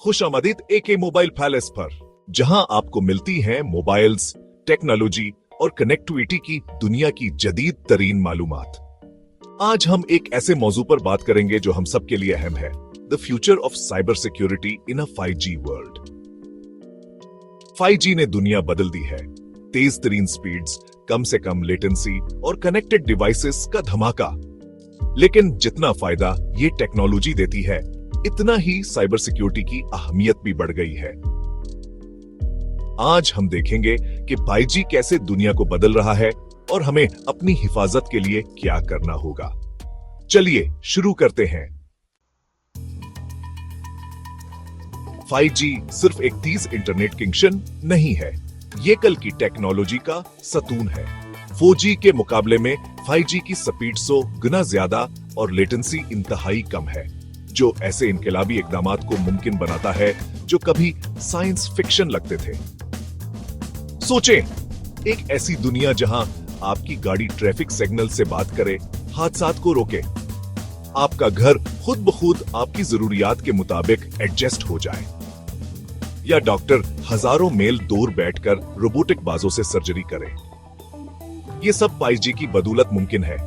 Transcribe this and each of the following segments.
खुशामदीद एके mobile palace पर, जहां आपको मिलती हैं मोबाइल्स, टेक्नोलॉजी और कनेक्टिविटी की दुनिया की जदीद तरीन मालूमात। आज हम एक ऐसे मौजू पर बात करेंगे जो हम सब के लिए अहम है, the future of cyber security in a 5G world. 5G ने दुनिया बदल दी है। तेज तरीन स्पीड्स, कम से कम लेटेंसी और कनेक्टेड डिवाइसेस का धमाका। लेकिन जितना फायदा ये टेक्नोलॉजी देती है, इतना ही साइबर सिक्योरिटी की अहमियत भी बढ़ गई है। आज हम देखेंगे कि 5G कैसे दुनिया को बदल रहा है और हमें अपनी हिफाजत के लिए क्या करना होगा। चलिए शुरू करते हैं। 5G सिर्फ एक तेज इंटरनेट कनेक्शन नहीं है, ये कल की टेक्नोलॉजी का सतून है। 4G के मुकाबले में 5G की स्पीड 100 गुना ज्यादा और लेटेंसी इंतहाई कम है, जो ऐसे इनकलाबी इकदामात को मुमकिन बनाता है जो कभी साइंस फिक्शन लगते थे। सोचें, एक ऐसी दुनिया जहां आपकी गाड़ी ट्रैफिक सिग्नल से बात करे, हादसात को रोके, आपका घर खुद ब खुद आपकी जरूरियात के मुताबिक एडजस्ट हो जाए, या डॉक्टर हजारों मील दूर बैठकर रोबोटिक बाजों से सर्जरी करे। ये सब 5G की बदौलत मुमकिन है।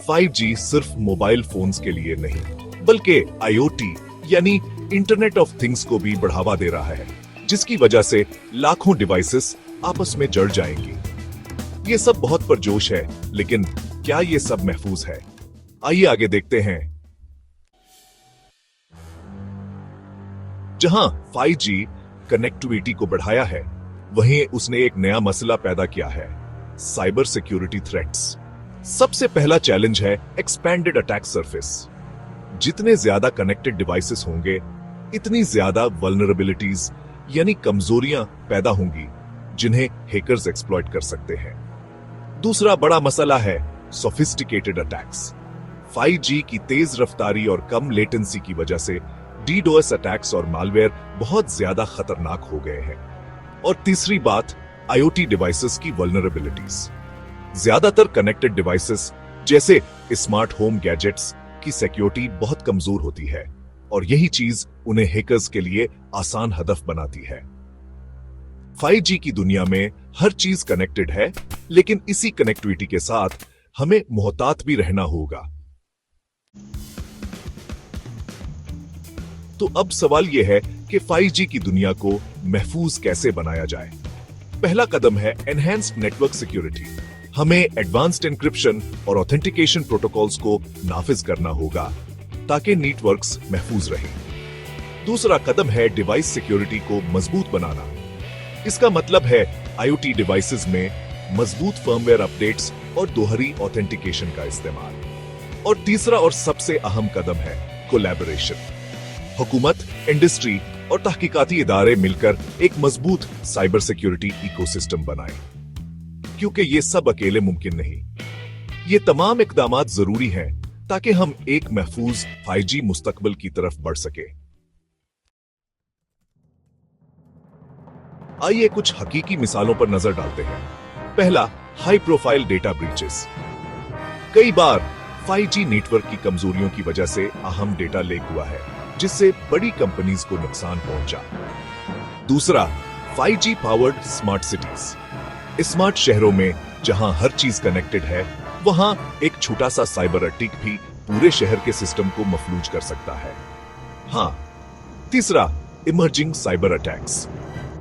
5G सिर्फ मोबाइल फोन्स के लिए नहीं, बल्कि IoT यानी इंटरनेट ऑफ थिंग्स को भी बढ़ावा दे रहा है, जिसकी वजह से लाखों डिवाइसेस आपस में जुड़ जाएंगी। ये सब बहुत पुरजोश है, लेकिन क्या ये सब महफूज है? आइए आगे देखते हैं। जहां 5G कनेक्टिविटी को बढ़ाया है, वहीं उसने एक नया मसला पैदा किया है, साइबर सिक्योरिटी थ्रेट्स। सबसे पहला चैलेंज है एक्सपैंडेड अटैक सरफेस। जितने ज्यादा कनेक्टेड डिवाइसेस होंगे, इतनी ज्यादा वल्नरेबिलिटीज यानी कमजोरियां पैदा होंगी, जिन्हें हैकर्स एक्सप्लॉइट कर सकते हैं। दूसरा बड़ा मसला है सोफिस्टिकेटेड अटैक्स। 5G की तेज रफ्तारी और कम लेटेंसी की वजह से DDoS अटैक्स और मालवेयर बहुत ज्यादा खतरनाक हो गए हैं। और तीसरी बात, IoT डिवाइसेस की वल्नरेबिलिटीज। ज्यादातर कनेक्टेड डिवाइसेस जैसे स्मार्ट होम गैजेट्स की सिक्योरिटी बहुत कमजोर होती है, और यही चीज उन्हें हैकर्स के लिए आसान हदफ बनाती है। 5G की दुनिया में हर चीज कनेक्टेड है, लेकिन इसी कनेक्टिविटी के साथ हमें मोहतात भी रहना होगा। तो अब सवाल यह है कि 5G की दुनिया को महफूज कैसे बनाया जाए। पहला कदम है एनहांस्ड नेटवर्क सिक्योरिटी। हमें एडवांस्ड एन्क्रिप्शन और ऑथेंटिकेशन प्रोटोकॉल्स को नाफिज करना होगा ताकि नेटवर्क्स महफूज रहें। दूसरा कदम है डिवाइस सिक्योरिटी को मजबूत बनाना। इसका मतलब है IoT डिवाइसेस में मजबूत फर्मवेयर अपडेट्स और दोहरी ऑथेंटिकेशन का इस्तेमाल। और तीसरा और सबसे अहम कदम है कोलैबोरेशन। हुकूमत, इंडस्ट्री और तहकीकाती इदारे मिलकर एक मजबूत साइबर सिक्योरिटी इकोसिस्टम बनाएं, क्योंकि ये सब अकेले मुमकिन नहीं। ये तमाम इकदामात जरूरी हैं ताकि हम एक महफूज 5G मुस्तकबिल की तरफ बढ़ सके। आइए कुछ हकीकी मिसालों पर नजर डालते हैं। पहला, हाई प्रोफाइल डेटा ब्रीचेस। कई बार 5G नेटवर्क की कमजोरियों की वजह से अहम डेटा लीक हुआ है, जिससे बड़ी कंपनीज को नुकसान पहुंचा। दूसरा, 5G powered smart cities. Smart शहरों में जहां हर चीज कनेक्टेड है, वहां एक छोटा सा साइबर अटैक भी पूरे शहर के सिस्टम को मफलूज कर सकता है। हां, तीसरा, इमर्जिंग साइबर अटैक्स।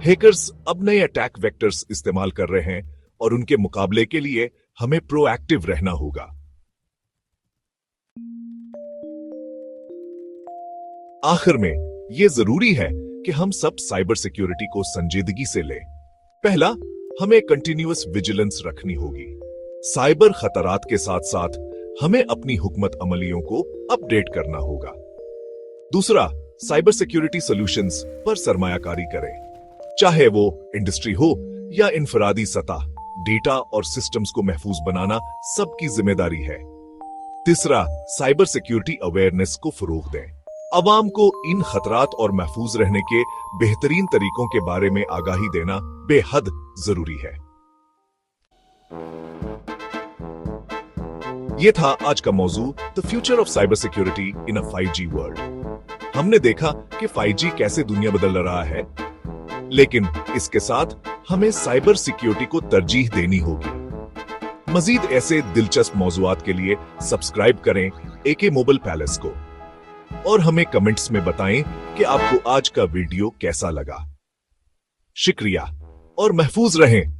हैकर्स अब नए अटैक वेक्टर्स इस्तेमाल कर रहे हैं, और उनके मुकाबले के लिए हमें प्रोएक्टिव रहना होगा। आखिर में यह जरूरी है कि हम सब साइबर सिक्योरिटी को संजीदगी से लें। पहला, हमें कंटिन्यूअस विजिलेंस रखनी होगी। साइबर खतरात के साथ साथ हमें अपनी हुकमत अमलियों को अपडेट करना होगा। दूसरा, साइबर सिक्योरिटी सॉल्यूशंस पर सरमायाकारी करें, चाहे वो इंडस्ट्री हो या इनफरादी सतह। डेटा और सिस्टम्स को महफूज बनाना सबकी जिम्मेदारी है। तीसरा, साइबर सिक्योरिटी अवेयरनेस को फरोग दें। अवाम को इन खतरात और महफूज रहने के बेहतरीन तरीकों के बारे में आगाही देना बेहद जरूरी है। यह था आज का मौजू, the future of cyber security in a 5G world. हमने देखा कि 5G कैसे दुनिया बदल रहा है, लेकिन इसके साथ हमें साइबर सिक्योरिटी को तरजीह देनी होगी। मजीद ऐसे दिलचस्प मौजूआत के लिए सब्सक्राइब करें एके मोबाइल पैलेस को और हमें कमेंट्स में बताएं कि आपको आज का वीडियो कैसा लगा। शुक्रिया और महफूज रहें।